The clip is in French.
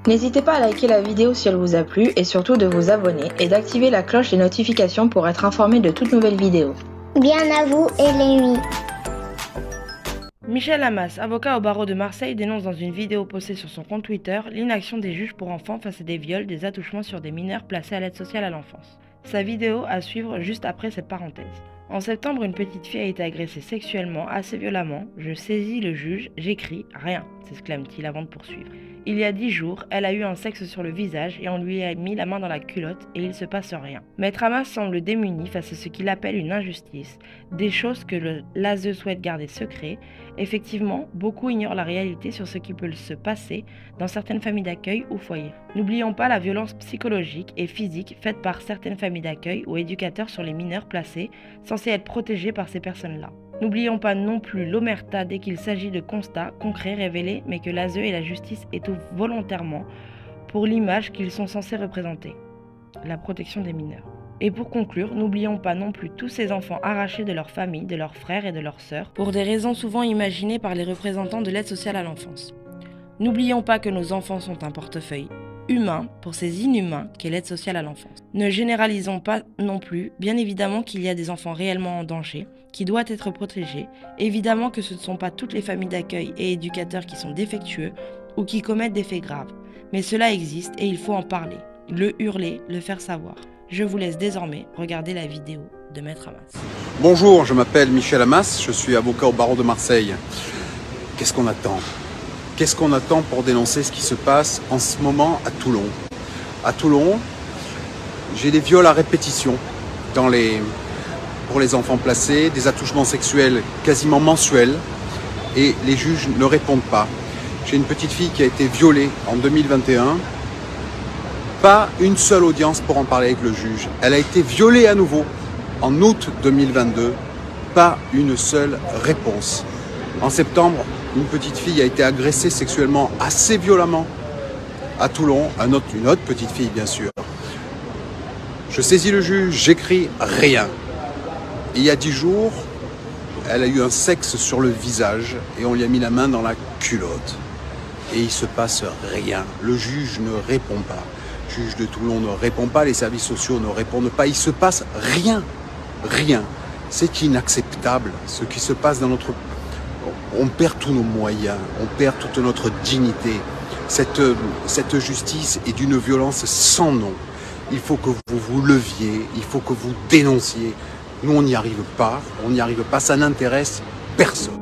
N'hésitez pas à liker la vidéo si elle vous a plu et surtout de vous abonner et d'activer la cloche des notifications pour être informé de toutes nouvelles vidéos. Bien à vous et Lémi. Michel Amas, avocat au barreau de Marseille, dénonce dans une vidéo postée sur son compte Twitter l'inaction des juges pour enfants face à des viols, des attouchements sur des mineurs placés à l'aide sociale à l'enfance. Sa vidéo à suivre juste après cette parenthèse. En septembre, une petite fille a été agressée sexuellement, assez violemment. Je saisis le juge, j'écris « Rien », s'exclame-t-il avant de poursuivre. Il y a 10 jours, elle a eu un sexe sur le visage et on lui a mis la main dans la culotte et il se passe rien. Maître Amas semble démuni face à ce qu'il appelle une injustice, des choses que l'ASE souhaite garder secret. Effectivement, beaucoup ignorent la réalité sur ce qui peut se passer dans certaines familles d'accueil ou foyers. N'oublions pas la violence psychologique et physique faite par certaines familles d'accueil ou éducateurs sur les mineurs placés, censés être protégés par ces personnes-là. N'oublions pas non plus l'omerta dès qu'il s'agit de constats concrets révélés, mais que l'ASE et la justice étouffent volontairement pour l'image qu'ils sont censés représenter, la protection des mineurs. Et pour conclure, n'oublions pas non plus tous ces enfants arrachés de leur famille, de leurs frères et de leurs sœurs, pour des raisons souvent imaginées par les représentants de l'aide sociale à l'enfance. N'oublions pas que nos enfants sont un portefeuille humain pour ces inhumains qu'est l'aide sociale à l'enfance. Ne généralisons pas non plus, bien évidemment qu'il y a des enfants réellement en danger, qui doivent être protégés, évidemment que ce ne sont pas toutes les familles d'accueil et éducateurs qui sont défectueux ou qui commettent des faits graves, mais cela existe et il faut en parler, le hurler, le faire savoir. Je vous laisse désormais regarder la vidéo de Maître Amas. Bonjour, je m'appelle Michel Amas, je suis avocat au barreau de Marseille. Qu'est-ce qu'on attend ? Qu'est-ce qu'on attend pour dénoncer ce qui se passe en ce moment à Toulon ? À Toulon, j'ai des viols à répétition pour les enfants placés, des attouchements sexuels quasiment mensuels et les juges ne répondent pas. J'ai une petite fille qui a été violée en 2021. Pas une seule audience pour en parler avec le juge. Elle a été violée à nouveau en août 2022. Pas une seule réponse. En septembre, une petite fille a été agressée sexuellement assez violemment à Toulon. Une autre petite fille, bien sûr. Je saisis le juge, j'écris rien. Et il y a 10 jours, elle a eu un sexe sur le visage et on lui a mis la main dans la culotte. Et il se passe rien. Le juge ne répond pas. Le juge de Toulon ne répond pas, les services sociaux ne répondent pas. Il se passe rien. Rien. C'est inacceptable ce qui se passe dans notre... On perd tous nos moyens, on perd toute notre dignité. Cette justice est d'une violence sans nom. Il faut que vous vous leviez, il faut que vous dénonciez. Nous, on n'y arrive pas, ça n'intéresse personne.